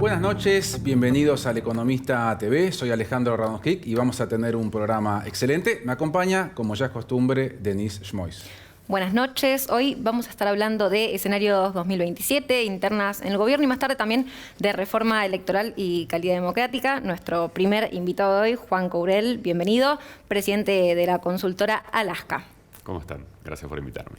buenas noches, bienvenidos al Economista TV, soy Alejandro Radonskic y vamos a tener un programa excelente. Me acompaña, como ya es costumbre, Denise Schmois. Buenas noches, hoy vamos a estar hablando de escenarios 2027, internas en el gobierno y más tarde también de reforma electoral y calidad democrática. Nuestro primer invitado de hoy, Juan Courel, bienvenido, presidente de la consultora Alaska. ¿Cómo están? Gracias por invitarme.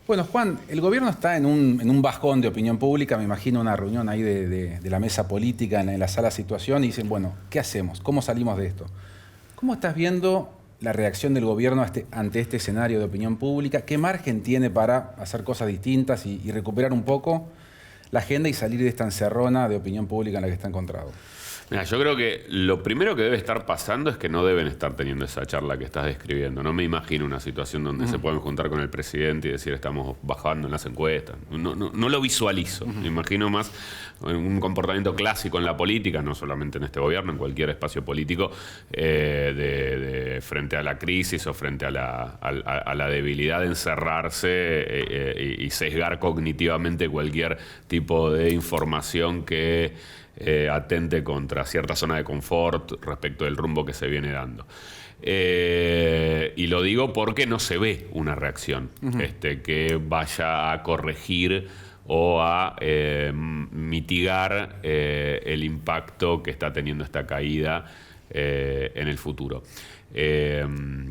Bueno, Juan, el gobierno está en un bajón de opinión pública, me imagino una reunión ahí de la mesa política en la sala situación y dicen, bueno, ¿qué hacemos? ¿Cómo salimos de esto? ¿Cómo estás viendo la reacción del gobierno ante este escenario de opinión pública? ¿Qué margen tiene para hacer cosas distintas y recuperar un poco la agenda y salir de esta encerrona de opinión pública en la que está encontrado? Mira, yo creo que lo primero que debe estar pasando es que no deben estar teniendo esa charla que estás describiendo. No me imagino una situación donde se puedan juntar con el presidente y decir estamos bajando en las encuestas. No lo visualizo. Me imagino más un comportamiento clásico en la política, no solamente en este gobierno, en cualquier espacio político, frente a la crisis o frente a la debilidad de encerrarse y sesgar cognitivamente cualquier tipo de información que atente contra cierta zona de confort respecto del rumbo que se viene dando. Y lo digo porque no se ve una reacción que vaya a corregir o a mitigar el impacto que está teniendo esta caída en el futuro.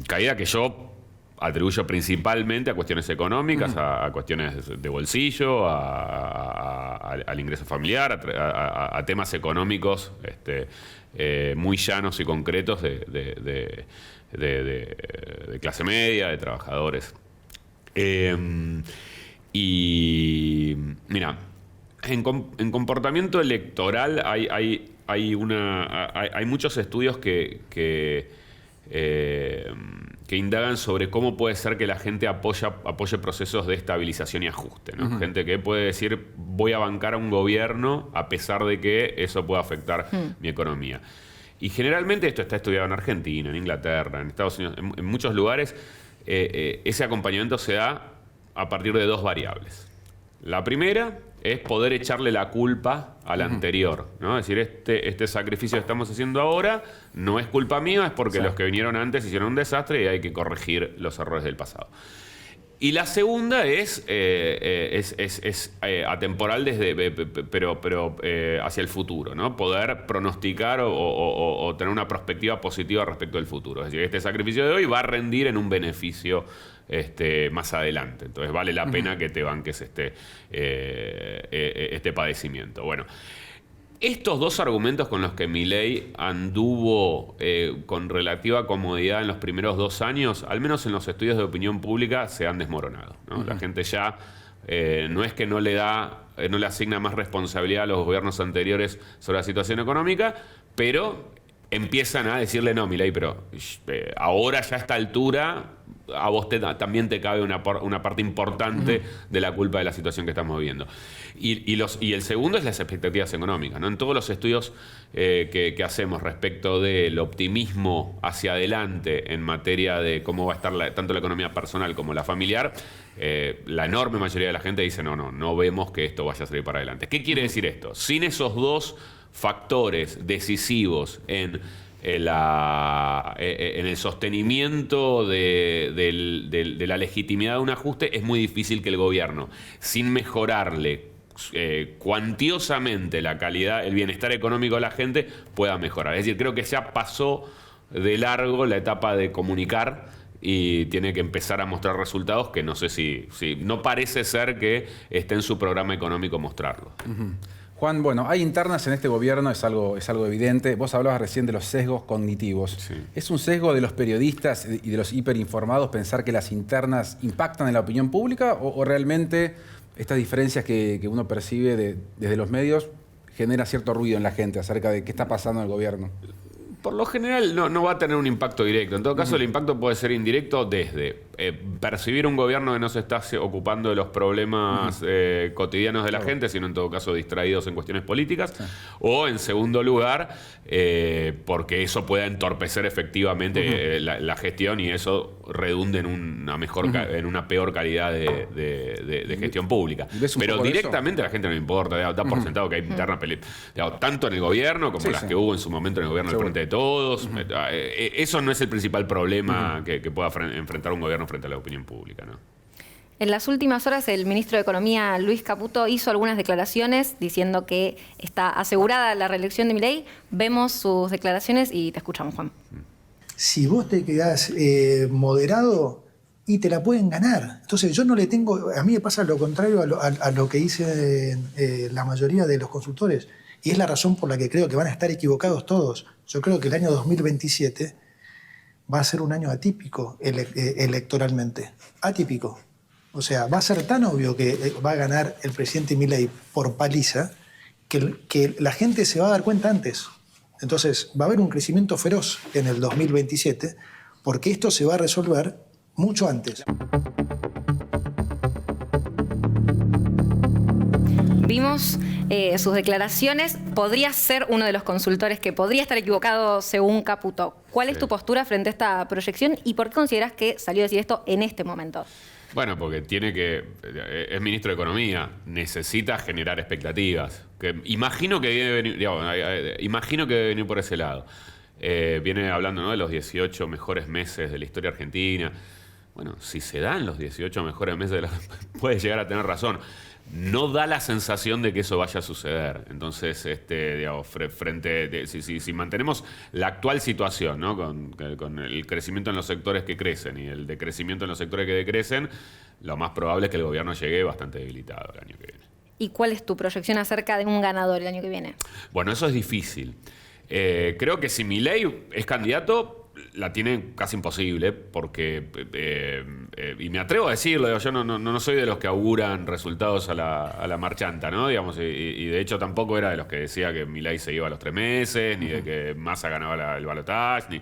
Caída que yo atribuyo principalmente a cuestiones económicas, a cuestiones de bolsillo, al ingreso familiar, a temas económicos muy llanos y concretos de clase media, de trabajadores. Y mira, en comportamiento electoral hay muchos estudios que indagan sobre cómo puede ser que la gente apoye procesos de estabilización y ajuste, ¿no? Gente que puede decir, voy a bancar a un gobierno a pesar de que eso pueda afectar mi economía. Y generalmente esto está estudiado en Argentina, en Inglaterra, en Estados Unidos, en muchos lugares. Ese acompañamiento se da a partir de dos variables. La primera es poder echarle la culpa al anterior, ¿no? Es decir, este sacrificio que estamos haciendo ahora no es culpa mía, es porque los que vinieron antes hicieron un desastre y hay que corregir los errores del pasado. Y la segunda es atemporal pero hacia el futuro, ¿no? Poder pronosticar o tener una perspectiva positiva respecto al futuro. Es decir, este sacrificio de hoy va a rendir en un beneficio más adelante. Entonces vale la pena que te banques este padecimiento. Bueno, estos dos argumentos con los que Milei anduvo con relativa comodidad en los primeros 2 años, al menos en los estudios de opinión pública, se han desmoronado, ¿no? La gente ya no es que no le asigna más responsabilidad a los gobiernos anteriores sobre la situación económica, pero empiezan a decirle, no, Milei, pero ahora ya a esta altura a vos también te cabe una parte importante de la culpa de la situación que estamos viviendo. Y el segundo es las expectativas económicas, ¿no? En todos los estudios que hacemos respecto del optimismo hacia adelante en materia de cómo va a estar tanto la economía personal como la familiar, la enorme mayoría de la gente dice, no vemos que esto vaya a salir para adelante. ¿Qué quiere decir esto? Sin esos dos factores decisivos en el sostenimiento de la legitimidad de un ajuste, es muy difícil que el gobierno, sin mejorarle cuantiosamente la calidad, el bienestar económico de la gente, pueda mejorar. Es decir, creo que ya pasó de largo la etapa de comunicar y tiene que empezar a mostrar resultados que no sé si no parece ser que esté en su programa económico mostrarlo. Juan, bueno, hay internas en este gobierno, es algo evidente. Vos hablabas recién de los sesgos cognitivos. Sí. ¿Es un sesgo de los periodistas y de los hiperinformados pensar que las internas impactan en la opinión pública o realmente estas diferencias que uno percibe desde los medios genera cierto ruido en la gente acerca de qué está pasando en el gobierno? Por lo general no va a tener un impacto directo. En todo caso, el impacto puede ser indirecto desde percibir un gobierno que no se está ocupando de los problemas cotidianos de la gente, sino en todo caso distraídos en cuestiones políticas. Sí. O, en segundo lugar, porque eso pueda entorpecer efectivamente la gestión y eso redunde en una peor calidad de gestión pública. Pero directamente a la gente no le importa, da por sentado que hay interna pelea, tanto en el gobierno como las que hubo en su momento en el gobierno del Frente de Todos. Eso no es el principal problema que pueda enfrentar un gobierno frente a la opinión pública, ¿no? En las últimas horas, el ministro de Economía, Luis Caputo, hizo algunas declaraciones diciendo que está asegurada la reelección de Milei. Vemos sus declaraciones y te escuchamos, Juan. Si vos te quedás moderado y te la pueden ganar. Entonces yo no le tengo, a mí me pasa lo contrario a lo que dicen la mayoría de los consultores, y es la razón por la que creo que van a estar equivocados todos. Yo creo que el año 2027 va a ser un año atípico electoralmente. Atípico. O sea, va a ser tan obvio que va a ganar el presidente Milei por paliza que la gente se va a dar cuenta antes. Entonces, va a haber un crecimiento feroz en el 2027 porque esto se va a resolver mucho antes. Vimos sus declaraciones. Podría ser uno de los consultores que podría estar equivocado según Caputo. ¿Cuál es tu postura frente a esta proyección y por qué consideras que salió a decir esto en este momento? Bueno, porque es ministro de Economía, necesita generar expectativas. Imagino que debe venir por ese lado. Viene hablando, ¿no?, de los 18 mejores meses de la historia argentina. Bueno, si se dan los 18 mejores meses, puede llegar a tener razón. No da la sensación de que eso vaya a suceder. Entonces, si mantenemos la actual situación, ¿no?, con el crecimiento en los sectores que crecen y el decrecimiento en los sectores que decrecen, lo más probable es que el gobierno llegue bastante debilitado el año que viene. ¿Y cuál es tu proyección acerca de un ganador el año que viene? Bueno, eso es difícil. Creo que si Milei es candidato, la tiene casi imposible, porque, y me atrevo a decirlo, yo no soy de los que auguran resultados a la marchanta, ¿no? Digamos, y de hecho tampoco era de los que decía que Milei se iba a los 3 meses, ni de que Massa ganaba el balotaje,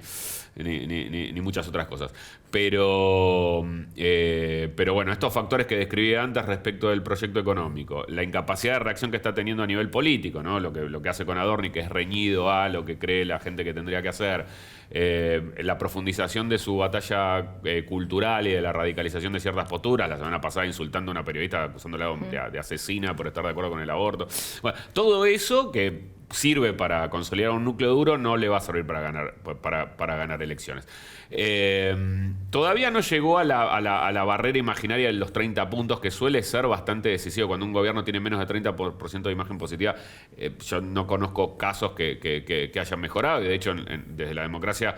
ni muchas otras cosas. Pero bueno, estos factores que describí antes respecto del proyecto económico, la incapacidad de reacción que está teniendo a nivel político, ¿no?, lo que hace con Adorni, que es reñido a lo que cree la gente que tendría que hacer, la profundización de su batalla cultural y de la radicalización de ciertas posturas, la semana pasada insultando a una periodista, acusándola de asesina por estar de acuerdo con el aborto. Bueno, todo eso que sirve para consolidar un núcleo duro no le va a servir para ganar elecciones. Todavía no llegó a la barrera imaginaria de los 30 puntos, que suele ser bastante decisivo cuando un gobierno tiene menos de 30% de imagen positiva. Yo no conozco casos que hayan mejorado. De hecho, desde la democracia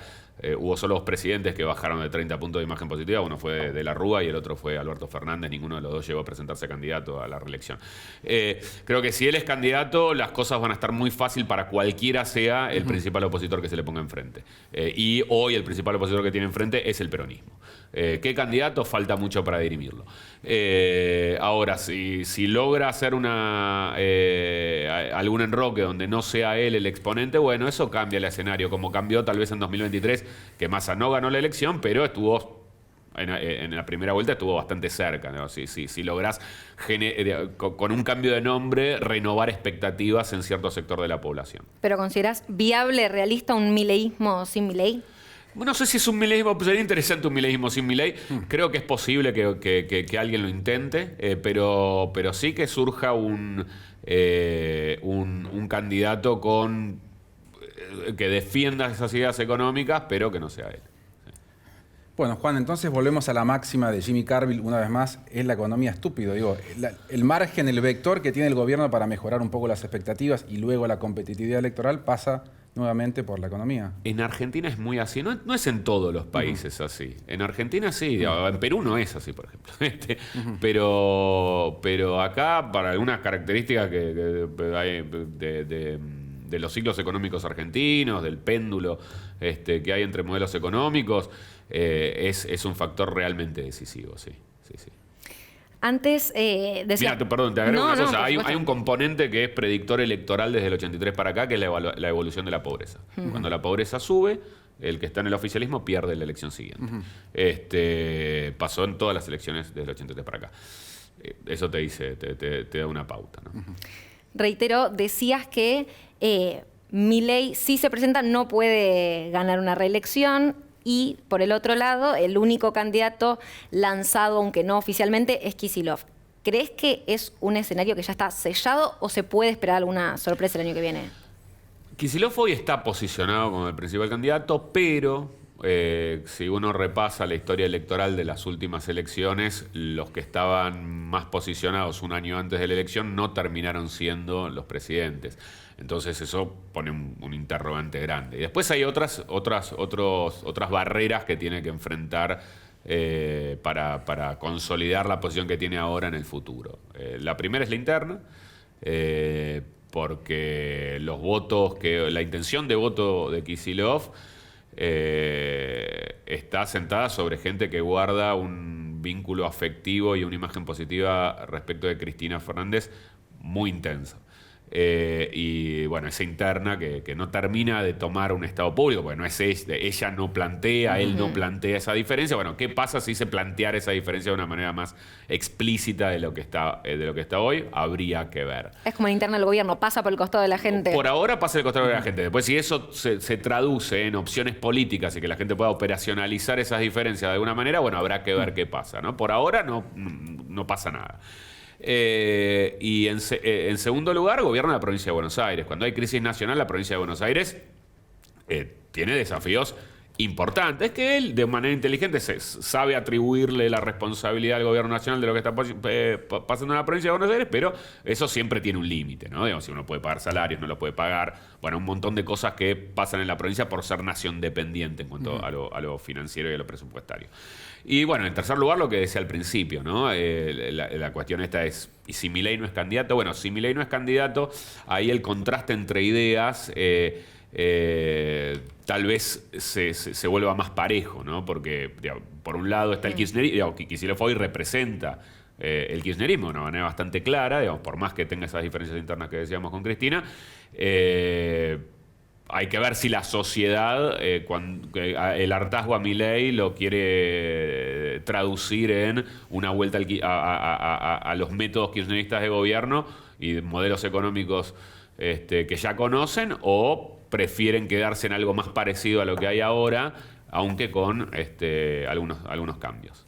hubo solo 2 presidentes que bajaron de 30 puntos de imagen positiva. Uno fue de la Rúa y el otro fue Alberto Fernández. Ninguno de los dos llegó a presentarse candidato a la reelección. Creo que si él es candidato, las cosas van a estar muy fácil para cualquiera sea el principal opositor que se le ponga enfrente. Y hoy el principal opositor que tiene enfrente es el peronismo. ¿Qué candidato? Falta mucho para dirimirlo. Ahora, si logra hacer algún enroque donde no sea él el exponente, bueno, eso cambia el escenario, como cambió tal vez en 2023, que Massa no ganó la elección, pero estuvo en la primera vuelta estuvo bastante cerca, ¿no? Si lográs con un cambio de nombre renovar expectativas en cierto sector de la población. ¿Pero considerás viable, realista un mileísmo sin Milei? No sé si es un mileísmo, sería interesante un mileísmo sin Milei. Creo que es posible que alguien lo intente, pero sí que surja un candidato que defienda esas ideas económicas, pero que no sea él. Bueno, Juan, entonces volvemos a la máxima de Jimmy Carville una vez más: es la economía estúpido. Digo, el margen, el vector que tiene el gobierno para mejorar un poco las expectativas y luego la competitividad electoral pasa nuevamente por la economía. En Argentina es muy así, no es en todos los países así. En Argentina sí, en Perú no es así, por ejemplo. Pero acá, para algunas características que hay de los ciclos económicos argentinos, del péndulo que hay entre modelos económicos, es un factor realmente decisivo, sí. Antes decía... Mira, perdón, te agrego una cosa. Hay un componente que es predictor electoral desde el 83 para acá, que es la evolución de la pobreza. Cuando la pobreza sube, el que está en el oficialismo pierde la elección siguiente. Pasó en todas las elecciones desde el 83 para acá. Eso te dice, te da una pauta, ¿no? Reitero, decías que Milei, si se presenta, no puede ganar una reelección. Y, por el otro lado, el único candidato lanzado, aunque no oficialmente, es Kicillof. ¿Crees que es un escenario que ya está sellado o se puede esperar alguna sorpresa el año que viene? Kicillof hoy está posicionado como el principal candidato, pero si uno repasa la historia electoral de las últimas elecciones, los que estaban más posicionados un año antes de la elección no terminaron siendo los presidentes. Entonces eso pone un interrogante grande. Y después hay otras barreras que tiene que enfrentar para consolidar la posición que tiene ahora en el futuro. La primera es la interna, porque los votos, la intención de voto de Kicillof está sentada sobre gente que guarda un vínculo afectivo y una imagen positiva respecto de Cristina Fernández muy intensa. Y bueno, esa interna que no termina de tomar un estado público, porque no es ella no plantea, él no plantea esa diferencia. Bueno, ¿qué pasa si se planteara esa diferencia de una manera más explícita de lo que está hoy? Habría que ver. Es como la interna del gobierno, pasa por el costado de la gente. Por ahora pasa por el costado de la gente. Después, si eso se traduce en opciones políticas y que la gente pueda operacionalizar esas diferencias de alguna manera, bueno, habrá que ver qué pasa, ¿no? Por ahora no pasa nada. Y en segundo lugar, gobierna la provincia de Buenos Aires. Cuando hay crisis nacional, la provincia de Buenos Aires tiene desafíos importantes que él, de manera inteligente, sabe atribuirle la responsabilidad al gobierno nacional de lo que está pasando en la provincia de Buenos Aires, pero eso siempre tiene un límite, ¿no? Digamos, si uno puede pagar salarios, no lo puede pagar. Bueno, un montón de cosas que pasan en la provincia por ser nación dependiente en cuanto a lo financiero y a lo presupuestario. Y bueno, en tercer lugar, lo que decía al principio, ¿no? La cuestión esta es, ¿y si Milei no es candidato? Bueno, si Milei no es candidato, ahí el contraste entre ideas tal vez se vuelva más parejo, ¿no? Porque, digamos, por un lado está el kirchnerismo, Kicillof hoy representa el kirchnerismo de una manera bastante clara, digamos, por más que tenga esas diferencias internas que decíamos con Cristina. Hay que ver si la sociedad, el hartazgo a Milei lo quiere traducir en una vuelta a los métodos kirchneristas de gobierno y modelos económicos que ya conocen, o prefieren quedarse en algo más parecido a lo que hay ahora, aunque con algunos cambios.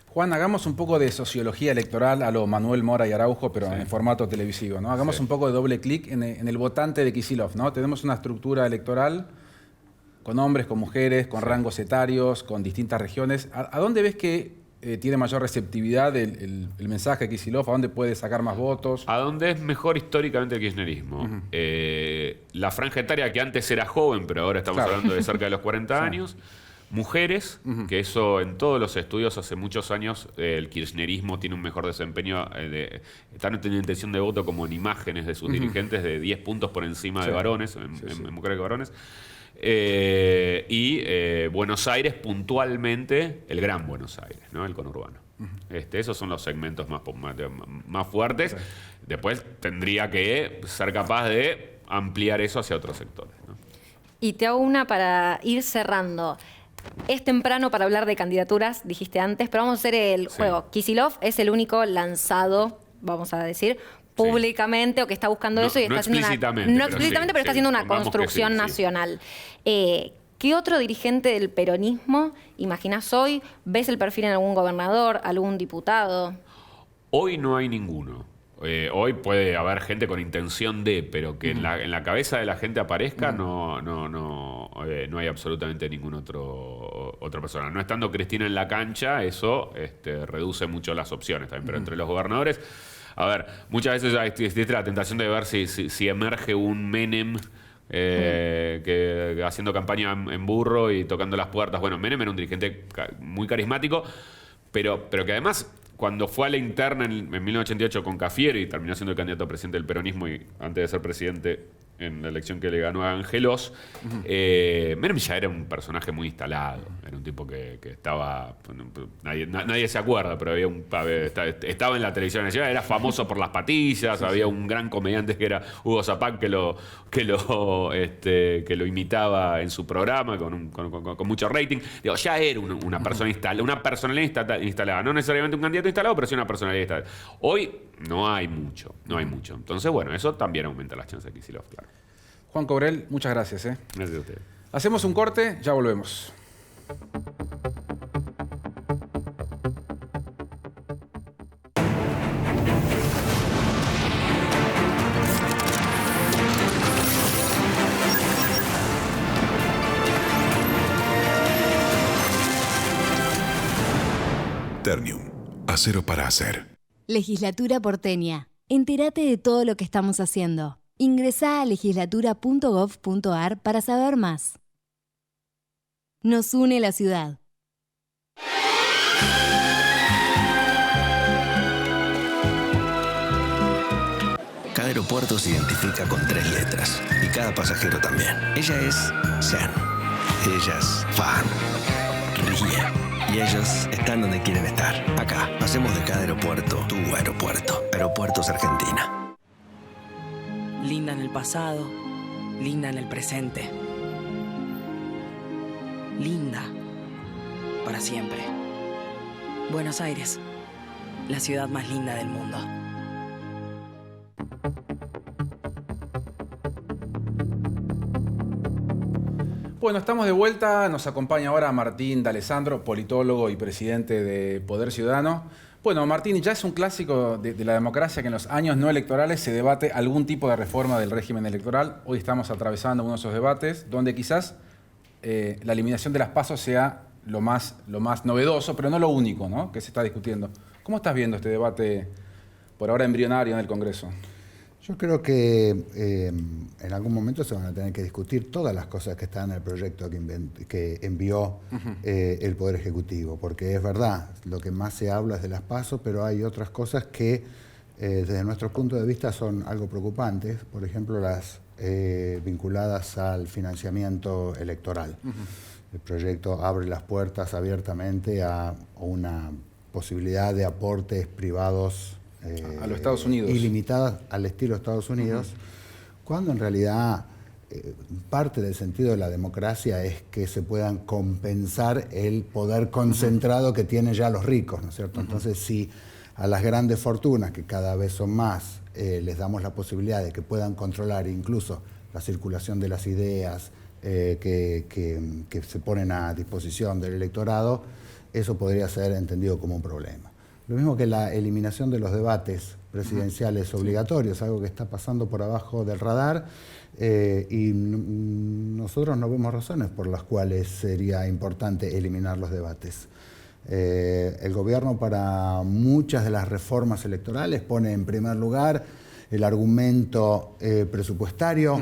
Juan, hagamos un poco de sociología electoral a lo Manuel Mora y Araujo, pero en formato televisivo, ¿no? Hagamos un poco de doble clic en el votante de Kicillof, ¿no? Tenemos una estructura electoral con hombres, con mujeres, con rangos etarios, con distintas regiones. ¿A dónde ves que tiene mayor receptividad el mensaje de Kicillof? ¿A dónde puede sacar más votos? A dónde es mejor históricamente el kirchnerismo. La franja etaria que antes era joven, pero ahora estamos hablando de cerca de los 40 años. Mujeres, que eso en todos los estudios hace muchos años el kirchnerismo tiene un mejor desempeño, están teniendo intención de voto como en imágenes de sus dirigentes de 10 puntos por encima de varones, en mujeres que varones. Buenos Aires puntualmente, el Gran Buenos Aires, ¿no? El conurbano. Esos son los segmentos más fuertes. Después tendría que ser capaz de ampliar eso hacia otros sectores, ¿no? Y te hago una para ir cerrando. Es temprano para hablar de candidaturas, dijiste antes, pero vamos a hacer el juego. Kicillof es el único lanzado, vamos a decir, públicamente, o que está buscando eso y está haciendo pero está haciendo una construcción nacional. ¿Qué otro dirigente del peronismo imaginás hoy? ¿Ves el perfil en algún gobernador, algún diputado? Hoy no hay ninguno. Hoy puede haber gente con intención de, pero que en la cabeza de la gente aparezca, no hay absolutamente ningún otra persona. No estando Cristina en la cancha, eso reduce mucho las opciones también. Pero entre los gobernadores, a ver, muchas veces existe la tentación de ver si emerge un Menem que haciendo campaña en burro y tocando las puertas. Bueno, Menem era un dirigente muy carismático, pero que además, cuando fue a la interna en 1988 con Cafiero y terminó siendo el candidato a presidente del peronismo y antes de ser presidente en la elección que le ganó a Angelos, Menem ya era un personaje muy instalado. Era un tipo que estaba... Nadie se acuerda, pero estaba en la televisión nacional, era famoso por las patillas, había un gran comediante que era Hugo Zapag que lo imitaba en su programa con mucho rating. Digo, ya era una persona una personalidad instalada. No necesariamente un candidato instalado, pero sí una personalidad instalada. Hoy no hay mucho. Entonces, bueno, eso también aumenta las chances de Kicillof, claro. Juan Courel, muchas gracias. Gracias a ustedes. Hacemos un corte, ya volvemos. Cero para hacer. Legislatura porteña. Entérate de todo lo que estamos haciendo. Ingresá a legislatura.gov.ar para saber más. Nos une la ciudad. Cada aeropuerto se identifica con 3 letras y cada pasajero también. Ella es Zen, ella es Fan, Rie y ellos están donde quieren estar. Acá hacemos de cada aeropuerto tu aeropuerto. Aeropuertos Argentina. Linda en el pasado, linda en el presente. Linda para siempre. Buenos Aires, la ciudad más linda del mundo. Bueno, estamos de vuelta. Nos acompaña ahora Martín D'Alessandro, politólogo y presidente de Poder Ciudadano. Bueno, Martín, ya es un clásico de la democracia que en los años no electorales se debate algún tipo de reforma del régimen electoral. Hoy estamos atravesando uno de esos debates donde quizás la eliminación de las PASO sea lo más novedoso, pero no lo único, ¿no?, que se está discutiendo. ¿Cómo estás viendo este debate por ahora embrionario en el Congreso? Yo creo que en algún momento se van a tener que discutir todas las cosas que están en el proyecto que envió el Poder Ejecutivo, porque es verdad, lo que más se habla es de las PASO, pero hay otras cosas que desde nuestro punto de vista son algo preocupantes, por ejemplo las vinculadas al financiamiento electoral. El proyecto abre las puertas abiertamente a una posibilidad de aportes privados a los Estados Unidos. Ilimitadas al estilo Estados Unidos, cuando en realidad parte del sentido de la democracia es que se puedan compensar el poder concentrado que tienen ya los ricos, ¿no es cierto? Entonces, si a las grandes fortunas, que cada vez son más, les damos la posibilidad de que puedan controlar incluso la circulación de las ideas que se ponen a disposición del electorado, eso podría ser entendido como un problema. Lo mismo que la eliminación de los debates presidenciales obligatorios, algo que está pasando por abajo del radar, y nosotros no vemos razones por las cuales sería importante eliminar los debates. El gobierno, para muchas de las reformas electorales, pone en primer lugar el argumento presupuestario,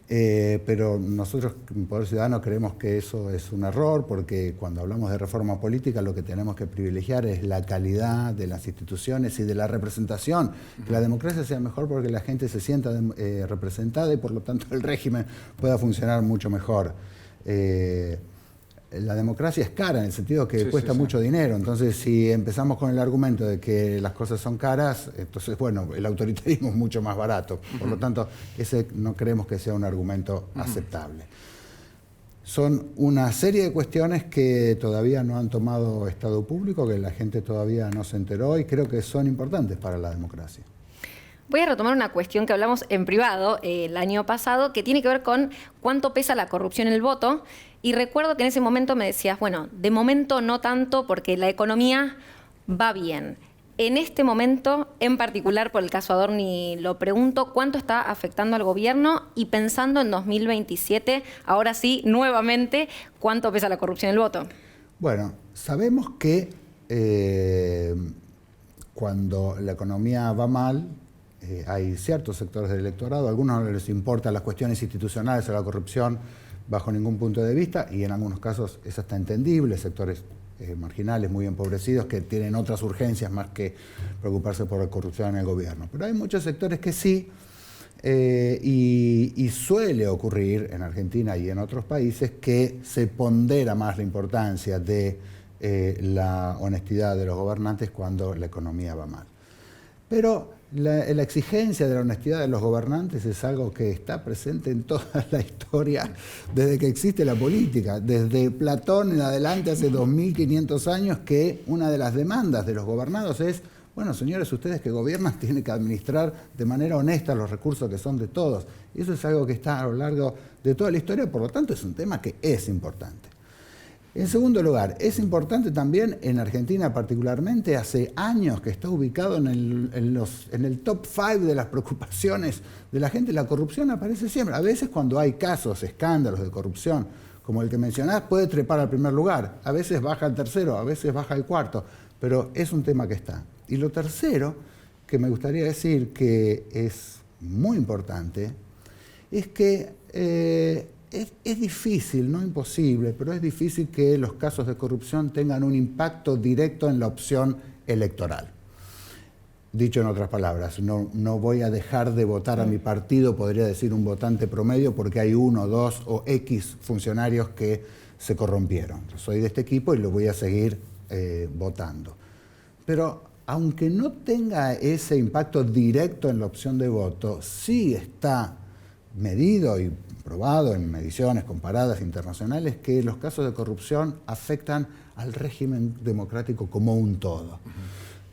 pero nosotros en Poder Ciudadano creemos que eso es un error, porque cuando hablamos de reforma política lo que tenemos que privilegiar es la calidad de las instituciones y de la representación. Que la democracia sea mejor porque la gente se sienta representada y por lo tanto el régimen pueda funcionar mucho mejor. La democracia es cara en el sentido que cuesta mucho dinero, entonces si empezamos con el argumento de que las cosas son caras, entonces bueno, el autoritarismo es mucho más barato, por lo tanto ese no creemos que sea un argumento aceptable. Son una serie de cuestiones que todavía no han tomado estado público, que la gente todavía no se enteró y creo que son importantes para la democracia. Voy a retomar una cuestión que hablamos en privado el año pasado, que tiene que ver con cuánto pesa la corrupción en el voto. Y recuerdo que en ese momento me decías, bueno, de momento no tanto porque la economía va bien. En este momento, en particular por el caso Adorni, lo pregunto, ¿cuánto está afectando al gobierno? Y pensando en 2027, ahora sí, nuevamente, ¿cuánto pesa la corrupción en el voto? Bueno, sabemos que cuando la economía va mal, hay ciertos sectores del electorado, a algunos no les importan las cuestiones institucionales o la corrupción bajo ningún punto de vista, y en algunos casos es hasta entendible, sectores marginales muy empobrecidos que tienen otras urgencias más que preocuparse por la corrupción en el gobierno. Pero hay muchos sectores que sí, y suele ocurrir en Argentina y en otros países que se pondera más la importancia de la honestidad de los gobernantes cuando la economía va mal. Pero la exigencia de la honestidad de los gobernantes es algo que está presente en toda la historia desde que existe la política. Desde Platón en adelante, hace 2500 años, que una de las demandas de los gobernados es, bueno, señores, ustedes que gobiernan tienen que administrar de manera honesta los recursos que son de todos. Y eso es algo que está a lo largo de toda la historia, por lo tanto es un tema que es importante. En segundo lugar, es importante también en Argentina particularmente, hace años que está ubicado en el top 5 de las preocupaciones de la gente. La corrupción aparece siempre. A veces cuando hay casos, escándalos de corrupción, como el que mencionás, puede trepar al primer lugar. A veces baja al tercero, a veces baja al cuarto. pero es un tema que está. Y lo tercero que me gustaría decir que es muy importante es que es difícil, no imposible, pero es difícil que los casos de corrupción tengan un impacto directo en la opción electoral. Dicho en otras palabras, no voy a dejar de votar a mi partido, podría decir un votante promedio, porque hay 1, 2 o X funcionarios que se corrompieron. Yo soy de este equipo y lo voy a seguir votando. Pero aunque no tenga ese impacto directo en la opción de voto, sí está medido y probado en mediciones comparadas internacionales que los casos de corrupción afectan al régimen democrático como un todo.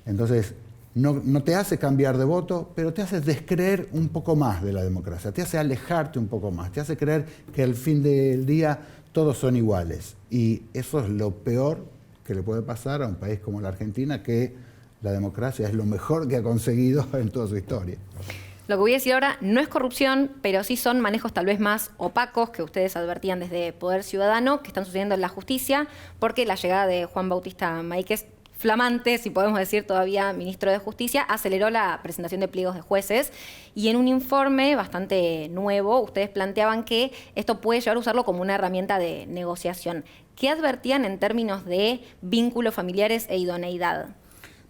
Entonces, no te hace cambiar de voto, pero te hace descreer un poco más de la democracia, te hace alejarte un poco más, te hace creer que al fin del día todos son iguales. Y eso es lo peor que le puede pasar a un país como la Argentina, que la democracia es lo mejor que ha conseguido en toda su historia. Lo que voy a decir ahora no es corrupción, pero sí son manejos tal vez más opacos que ustedes advertían desde Poder Ciudadano, que están sucediendo en la justicia, porque la llegada de Juan Bautista Maíquez, flamante, si podemos decir todavía ministro de Justicia, aceleró la presentación de pliegos de jueces, y en un informe bastante nuevo ustedes planteaban que esto puede llevar a usarlo como una herramienta de negociación. ¿Qué advertían en términos de vínculos familiares e idoneidad?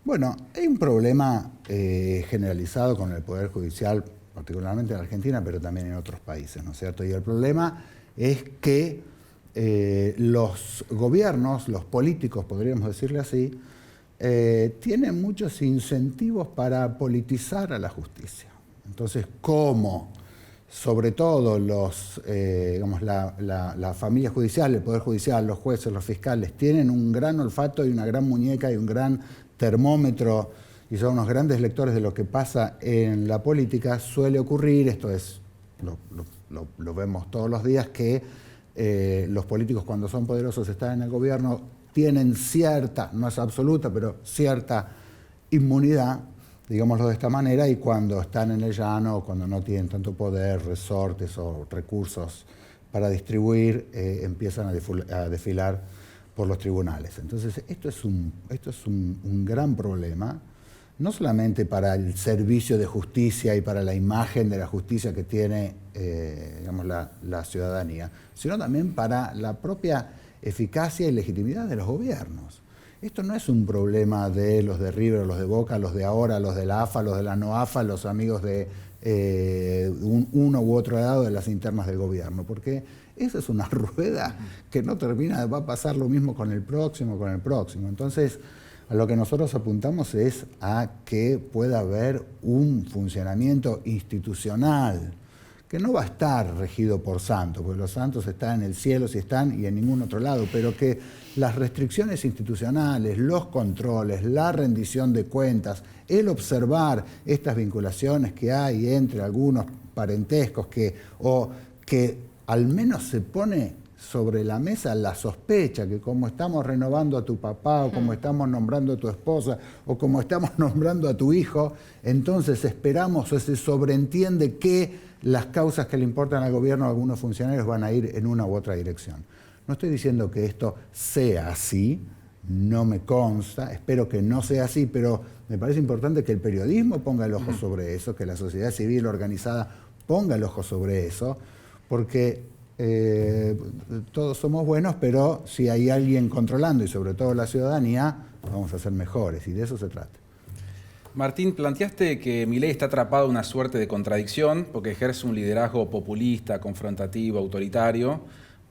Bueno, hay un problema generalizado con el Poder Judicial, particularmente en Argentina, pero también en otros países, ¿no es cierto? Y el problema es que los gobiernos, los políticos, podríamos decirle así, tienen muchos incentivos para politizar a la justicia. Entonces, como sobre todo la familia judicial, el Poder Judicial, los jueces, los fiscales, tienen un gran olfato y una gran muñeca y un gran termómetro y son unos grandes lectores de lo que pasa en la política, suele ocurrir, esto es, lo vemos todos los días, que los políticos cuando son poderosos están en el gobierno, tienen cierta, no es absoluta, pero cierta inmunidad, digámoslo de esta manera, y cuando están en el llano, o cuando no tienen tanto poder, resortes o recursos para distribuir, empiezan a desfilar por los tribunales. Entonces, esto es un gran problema, no solamente para el servicio de justicia y para la imagen de la justicia que tiene la ciudadanía, sino también para la propia eficacia y legitimidad de los gobiernos. Esto no es un problema de los de River, los de Boca, los de ahora, los de la AFA, los de la no AFA, los amigos de uno u otro lado de las internas del gobierno, porque esa es una rueda que no termina, va a pasar lo mismo con el próximo. Entonces, a lo que nosotros apuntamos es a que pueda haber un funcionamiento institucional que no va a estar regido por santos, porque los santos están en el cielo si están y en ningún otro lado, pero que las restricciones institucionales, los controles, la rendición de cuentas, el observar estas vinculaciones que hay entre algunos parentescos que al menos se pone sobre la mesa la sospecha que como estamos renovando a tu papá o como estamos nombrando a tu esposa o como estamos nombrando a tu hijo, entonces esperamos o se sobreentiende que las causas que le importan al gobierno a algunos funcionarios van a ir en una u otra dirección. No estoy diciendo que esto sea así, no me consta, espero que no sea así, pero me parece importante que el periodismo ponga el ojo sobre eso, que la sociedad civil organizada ponga el ojo sobre eso, porque todos somos buenos, pero si hay alguien controlando y sobre todo la ciudadanía, vamos a ser mejores y de eso se trata. Martín, planteaste que Milei está atrapado en una suerte de contradicción porque ejerce un liderazgo populista, confrontativo, autoritario,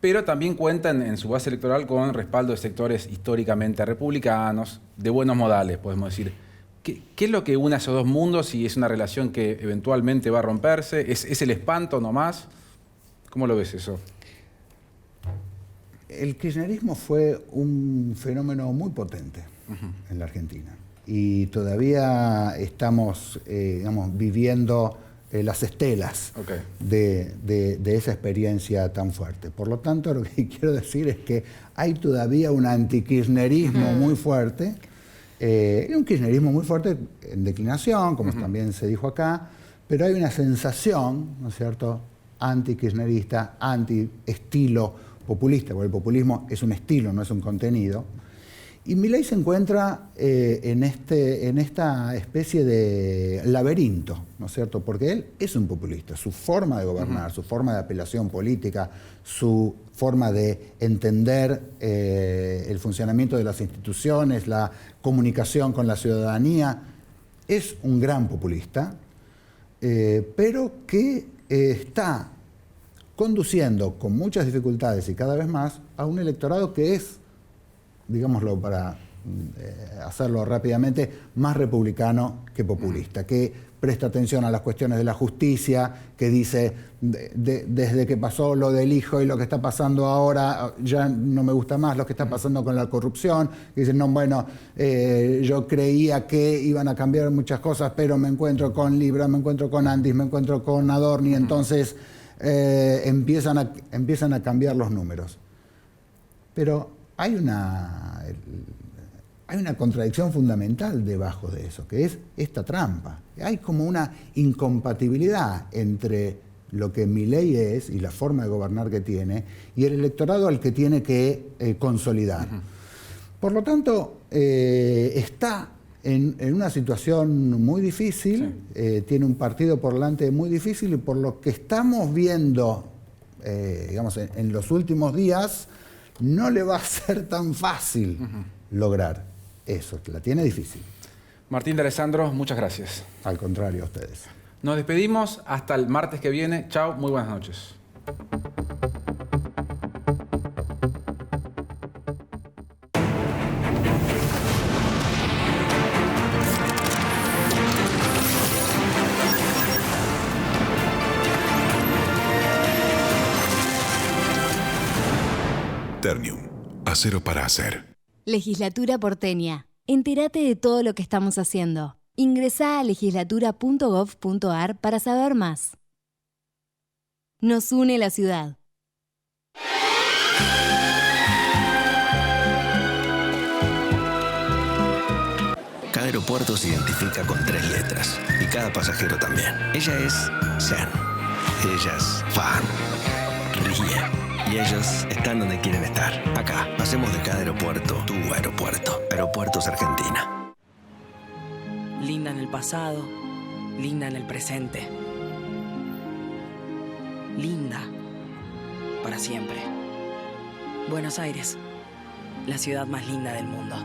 pero también cuenta en su base electoral con respaldo de sectores históricamente republicanos, de buenos modales, podemos decir. ¿Qué es lo que une a esos dos mundos y es una relación que eventualmente va a romperse? ¿Es el espanto nomás? ¿Cómo lo ves eso? El kirchnerismo fue un fenómeno muy potente en la Argentina y todavía estamos viviendo las estelas de esa experiencia tan fuerte. Por lo tanto, lo que quiero decir es que hay todavía un antikirchnerismo muy fuerte, un kirchnerismo muy fuerte en declinación, como también se dijo acá, pero hay una sensación, ¿no es cierto?, anti-kirchnerista, anti-estilo populista, porque el populismo es un estilo, no es un contenido, Y Milei se encuentra en esta especie de laberinto, ¿no es cierto? Porque él es un populista. Su forma de gobernar, su forma de apelación política, su forma de entender el funcionamiento de las instituciones, la comunicación con la ciudadanía, es un gran populista, pero que está conduciendo con muchas dificultades y cada vez más a un electorado que es, digámoslo para hacerlo rápidamente, más republicano que populista, que presta atención a las cuestiones de la justicia, que dice, desde que pasó lo del hijo y lo que está pasando ahora, ya no me gusta más lo que está pasando con la corrupción, que dicen, no, bueno, yo creía que iban a cambiar muchas cosas, pero me encuentro con Libra, me encuentro con Andis, me encuentro con Adorni, entonces empiezan a cambiar los números. Pero hay una contradicción fundamental debajo de eso, que es esta trampa. Hay como una incompatibilidad entre lo que Milei es y la forma de gobernar que tiene y el electorado al que tiene que consolidar. Por lo tanto, está en una situación muy difícil, tiene un partido por delante muy difícil y por lo que estamos viendo, digamos, en los últimos días, no le va a ser tan fácil lograr eso, la tiene difícil. Martín de Alessandro, muchas gracias. Al contrario, a ustedes. Nos despedimos hasta el martes que viene. Chao, muy buenas noches. Ternium, acero para hacer. Legislatura porteña. Entérate de todo lo que estamos haciendo. Ingresá a legislatura.gov.ar para saber más. Nos une la ciudad. Cada aeropuerto se identifica con 3 letras y cada pasajero también. Ella es Sean. Ella es Fan. Ríe. Y ellos están donde quieren estar. Acá, hacemos de cada aeropuerto tu aeropuerto. Aeropuertos Argentina. Linda en el pasado, linda en el presente. Linda para siempre. Buenos Aires, la ciudad más linda del mundo.